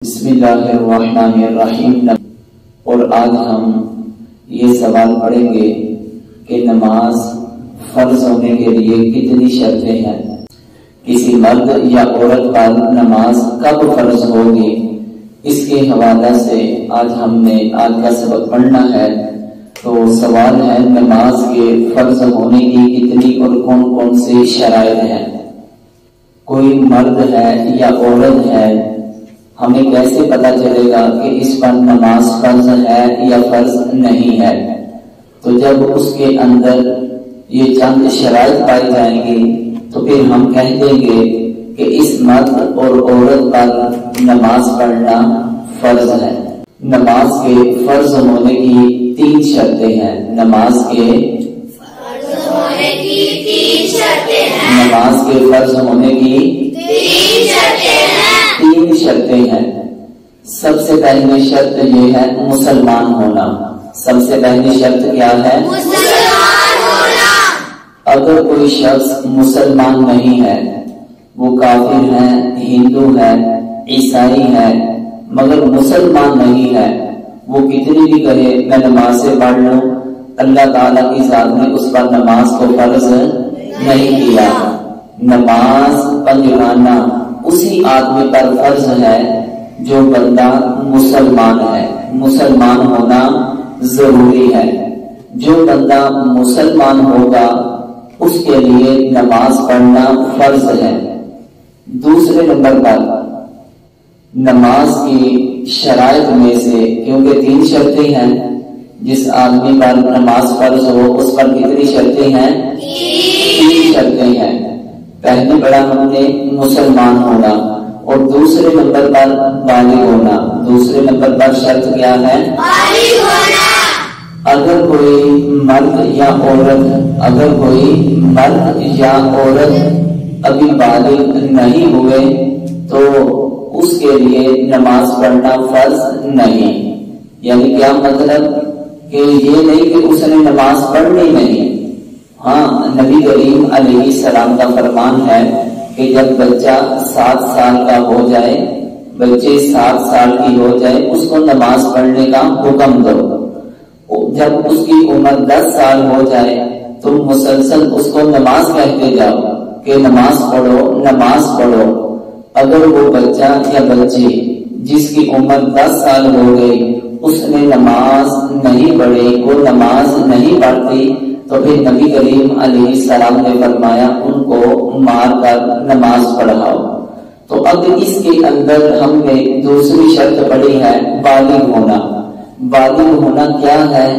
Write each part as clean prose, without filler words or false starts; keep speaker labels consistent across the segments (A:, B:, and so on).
A: بسم اللہ الرحمن الرحیم۔ اور آج ہم یہ سوال پڑھیں گے کہ نماز فرض ہونے کے لیے کتنی شرطیں ہیں، کسی مرد یا عورت پر نماز کب فرض ہوگی، اس کے حوالہ سے آج ہم نے آج کا سبق پڑھنا ہے۔ تو سوال ہے نماز کے فرض ہونے کی کتنی اور کون کون سی شرائط ہیں۔ کوئی مرد ہے یا عورت ہے، ہمیں کیسے پتا چلے گا کہ اس پر نماز فرض ہے یا فرض نہیں ہے؟ تو جب اس کے اندر یہ چند شرائط پائی جائیں گی تو پھر ہم کہہ دیں گے کہ اس مرد اور عورت پر نماز پڑھنا فرض ہے۔ نماز کے فرض ہونے کی تین شرطیں ہیں۔ نماز کے فرض ہونے کی تین شرطیں ہیں۔ سب سے پہلی شرط یہ ہے مسلمان ہونا۔ سب سے پہلی شرط کیا ہے؟ مسلمان ہونا۔ اگر کوئی شخص مسلمان نہیں ہے، وہ کافر ہے، ہندو ہے، عیسائی ہے، مگر مسلمان نہیں ہے، وہ کتنی بھی کہے میں نماز سے پڑھ لوں، اللہ تعالیٰ کی ذات نے اس پر نماز کو فرض نہیں کیا۔ نماز پنجگانہ اسی آدمی پر فرض ہے جو بندہ مسلمان ہے۔ مسلمان ہونا ضروری ہے۔ جو بندہ مسلمان ہوگا اس کے لیے نماز پڑھنا فرض ہے۔ دوسرے نمبر پر نماز کی شرائط میں سے، کیونکہ تین شرطیں ہیں، جس آدمی پر نماز فرض ہو اس پر کتنی شرطیں ہیں؟ تین شرطیں ہیں۔ پہلی پڑھا ہم نے مسلمان ہونا، اور دوسرے نمبر پر بالغ ہونا۔ دوسرے نمبر پر شرط کیا ہے؟ بالغ ہونا۔ اگر کوئی مرد یا عورت ابھی بالغ نہیں ہوئے تو اس کے لیے نماز پڑھنا فرض نہیں۔ یعنی کیا مطلب کہ یہ نہیں کہ اس نے نماز پڑھنی نہیں۔ ہاں، نبی کریم علیہ السلام کا فرمان ہے کہ جب بچہ 7 سال کا ہو جائے، بچے 7 سال کی ہو جائے، اس کو نماز پڑھنے کا حکم دو۔ جب اس کی عمر 10 سال ہو جائے تم مسلسل اس کو نماز کہتے جاؤ کہ نماز پڑھو، نماز پڑھو۔ اگر وہ بچہ یا بچی جس کی عمر 10 سال ہو گئی اس نے نماز نہیں پڑھی، وہ نماز نہیں پڑھتی، تو پھر نبی کریم علیہ السلام نے فرمایا ان کو مار کر نماز پڑھاؤ۔ تو اب اس کے اندر ہم نے دوسری شرط پڑھی ہے بالغ ہونا۔ بالغ ہونا کیا ہے؟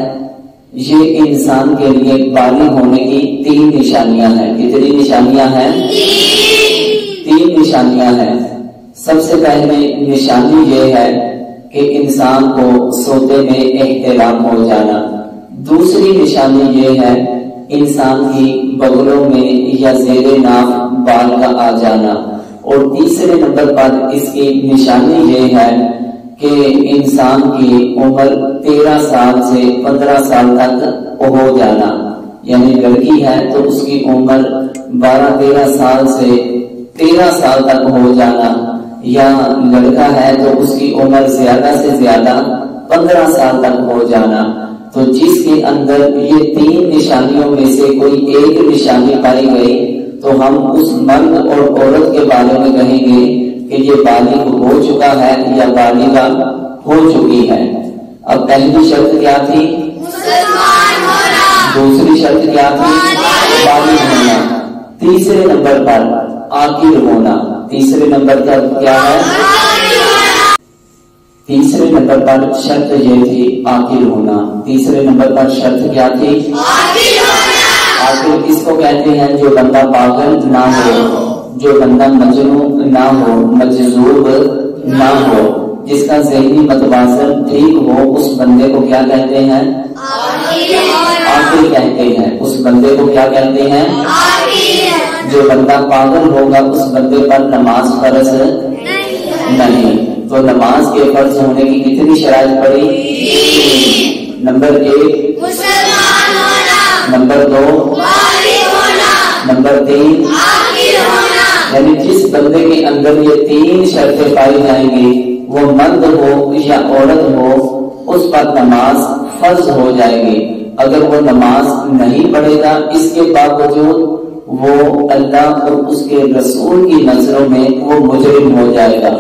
A: یہ انسان کے لیے بالغ ہونے کی 3 نشانیاں ہیں۔ کتنی نشانیاں ہیں؟ 3 نشانیاں ہیں۔ سب سے پہلے نشانی یہ ہے کہ انسان کو سوتے میں احتلام ہو جانا۔ دوسری نشانی یہ ہے انسان کی بغلوں میں یا زیر ناف بال کا آ جانا۔ اور تیسرے نمبر پر اس کی نشانی یہ ہے کہ انسان کی عمر 13 سال سے 15 سال تک ہو جانا۔ یعنی لڑکی ہے تو اس کی عمر 12-13 سال سے 13 سال تک ہو جانا، یا لڑکا ہے تو اس کی عمر زیادہ سے زیادہ 15 سال تک ہو جانا۔ تو جس کے اندر یہ 3 نشانیوں میں سے کوئی ایک نشانی پائی گئی تو ہم اس مرد اور عورت کے بارے میں کہیں گے کہ یہ بالغ ہو چکا ہے یا بالغہ ہو چکی ہے۔ اب پہلی شرط کیا تھی؟ مسلمان ہونا۔ دوسری شرط کیا تھی؟ بالغ ہونا۔ تیسرے نمبر پر عاقل ہونا۔ تیسرے نمبر پر کیا ہے؟ تیسرے نمبر پر شرط یہ تھی عاقل ہونا۔ تیسرے نمبر پر شرط کیا تھی؟ عاقل ہونا۔ عاقل کس کو کہتے ہیں؟ جو بندہ پاگل نہ ہو، جو بندہ مجنون نہ ہو، مجذوب نہ ہو، جس کا ذہنی متوازن ٹھیک ہو، اس بندے کو کیا کہتے ہیں؟ عاقل کہتے ہیں۔ اس بندے کو کیا کہتے ہیں؟ جو بندہ پاگل ہوگا اس بندے پر نماز فرض نہیں۔ تو نماز کے فرض ہونے کی کتنی شرائط پڑی؟ نمبر 1 مسلمان ہونا، نمبر 2 بالغ ہونا، نمبر 3 عاقل ہونا۔ یعنی جس بندے کے اندر یہ 3 شرطیں پائی جائیں گی وہ مرد ہو یا عورت ہو اس پر نماز فرض ہو جائے گی۔ اگر وہ نماز نہیں پڑھے گا اس کے باوجود وہ اللہ اور اس کے رسول کی نظروں میں وہ مجرم ہو جائے گا،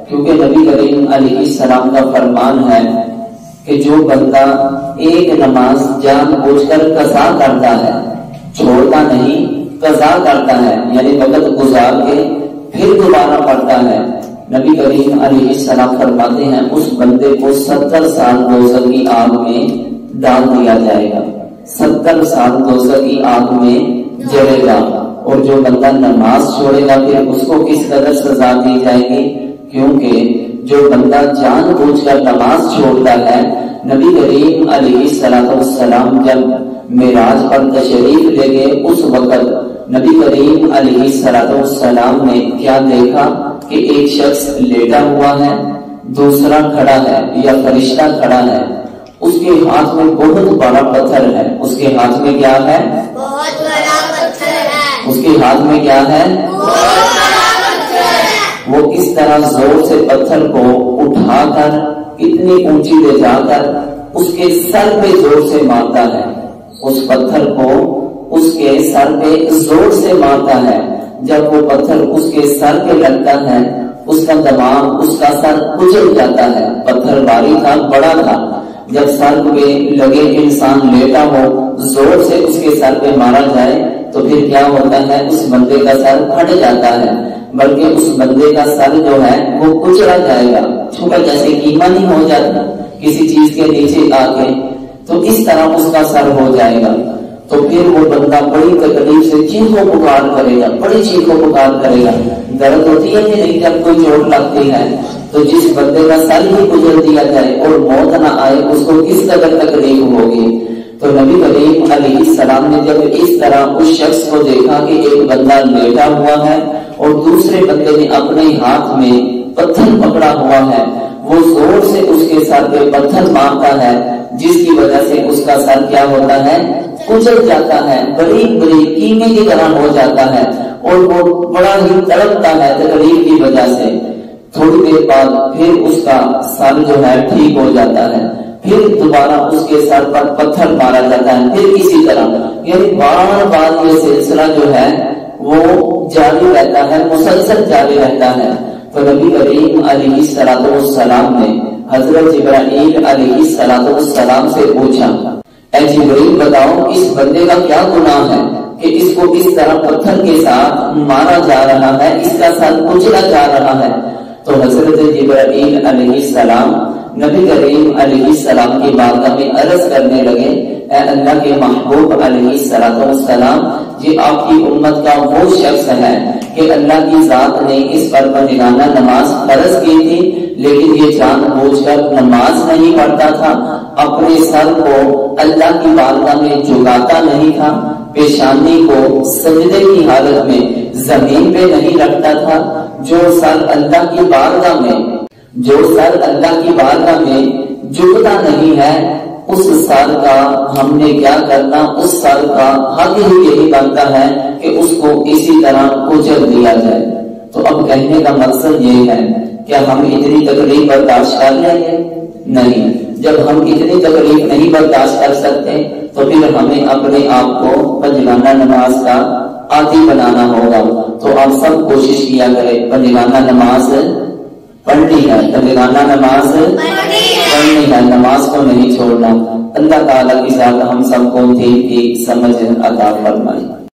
A: کیونکہ نبی کریم علیہ السلام کا فرمان ہے کہ جو بندہ ایک نماز جان بوجھ کر قضا کرتا ہے، چھوڑتا نہیں، قضا کرتا ہے، یعنی وقت گزار کے پھر دوبارہ پڑھتا ہے، نبی کریم علیہ السلام فرماتے ہیں اس بندے کو 70 سال دوزخ کی آگ میں ڈال دیا جائے گا، 70 سال دوزخ کی آگ میں جلے گا۔ اور جو بندہ نماز چھوڑے گا پھر اس کو کس قدر سزا دی جائے گی، کیونکہ جو بندہ جان بوجھ کر نماز چھوڑتا ہے، نبی کریم علیہ السلام جب معراج پر تشریف لے گئے اس وقت نبی کریم علیہ السلام نے کیا دیکھا کہ ایک شخص لیٹا ہوا ہے، دوسرا کھڑا ہے یا فرشتہ کھڑا ہے، اس کے ہاتھ میں بہت بڑا پتھر ہے۔ اس کے ہاتھ میں کیا ہے؟ بہت بڑا پتھر ہے۔ اس کے ہاتھ میں کیا ہے؟ بہت بڑا پتھر ہے۔ وہ اس طرح زور سے پتھر کو اٹھا کر اتنی اونچی لے جا کر اس کے سر پہ زور سے مارتا ہے، اس پتھر کو اس کے سر پہ زور سے مارتا ہے۔ جب وہ پتھر اس کے سر پہ لگتا ہے اس کا دماغ، اس کا سر کچل جاتا ہے۔ پتھر بھاری تھا، بڑا تھا، جب سر پہ لگے انسان لیٹا ہو زور سے اس کے سر پہ مارا جائے تو پھر کیا ہوتا ہے؟ اس بندے کا سر پھٹ جاتا ہے، بلکہ اس بندے کا سر جو ہے وہ کچلا جائے گا، چھوٹا جیسے قیمہ نہیں ہو جاتا کسی چیز کے نیچے آ کے، تو اس طرح اس کا سر ہو جائے گا۔ تو پھر وہ بندہ بڑی تکلیف سے چیخو پکار کرے گا، بڑی چیخو پکار کرے گا۔ درد ہوتی ہے کہ نہیں جب کوئی چوٹ لگتی ہے؟ تو جس بندے کا سر ہی گزر دیا جائے اور موت نہ آئے اس کو کس قدر تکلیف ہوگی۔ تو نبی کریم علیہ السلام نے جب اس طرح اس شخص کو دیکھا کہ ایک بندہ لیٹا ہوا ہے اور دوسرے بندے نے اپنے ہاتھ میں پتھر پکڑا ہوا ہے، وہ زور سے اس کے سر پہ پتھر مارتا ہے، جس کی وجہ سے اس کا سر کیا ہوتا ہے؟ کچل جاتا ہے، بڑی بڑی قیمے کی طرح ہو جاتا ہے اور وہ بڑا ہی تڑپتا ہے تکلیف کی وجہ سے۔ تھوڑی دیر بعد پھر اس کا سر جو ہے ٹھیک ہو جاتا ہے، پھر دوبارہ اس کے سر پر پتھر مارا جاتا ہے، پھر اسی طرح، یعنی بار بار یہ سلسلہ جو ہے وہ جاری رہتا ہے، مسلسل جاری رہتا ہے۔ تو نبی کریم علیہ السلام نے حضرت جبرائیل علیہ السلام سے پوچھا، اے جبرائیل بتاؤ اس بندے کا کیا گناہ ہے کہ اس کو اس طرح پتھر کے ساتھ مارا جا رہا ہے، اس کا سر کچلا جا رہا ہے؟ تو حضرت جبرائیل علیہ السلام نبی کریم علیہ السلام کی بارگاہ میں عرض کرنے لگے، اے اللہ کے محبوب علیہ السلام، یہ آپ کی امت کا وہ شخص ہے کہ اللہ کی ذات نے اس پر بندگانہ نماز فرض کی تھی، لیکن یہ جان بوجھ کر نماز نہیں پڑھتا تھا، اپنے سر کو اللہ کی بارگاہ میں جھکاتا نہیں تھا، پیشانی کو سجدے کی حالت میں زمین پہ نہیں رکھتا تھا۔ جو سر اللہ کی بارگاہ میں جھکتا نہیں ہے اس سر کا ہم نے کیا کرنا؟ اس سر کا حق ہی یہی بنتا ہے کہ اس کو اسی طرح کچل دیا جائے۔ تو اب کہنے کا مقصد یہ ہے کہ ہم اتنی تکلیف برداشت کر لیں گے؟ نہیں۔ جب ہم اتنی تکلیف نہیں برداشت کر سکتے تو پھر ہمیں اپنے آپ کو پنجگانہ نماز کا عادی بنانا ہوگا۔ تو آپ سب کوشش کیا کریں، پنجگانہ نماز پڑھنی ہے، پنجگانہ نماز پڑھنی ہے، نماز کو نہیں چھوڑنا۔ اللہ تعالیٰ کی ذات ہم سب کو دین کی سمجھ عطا فرمائے۔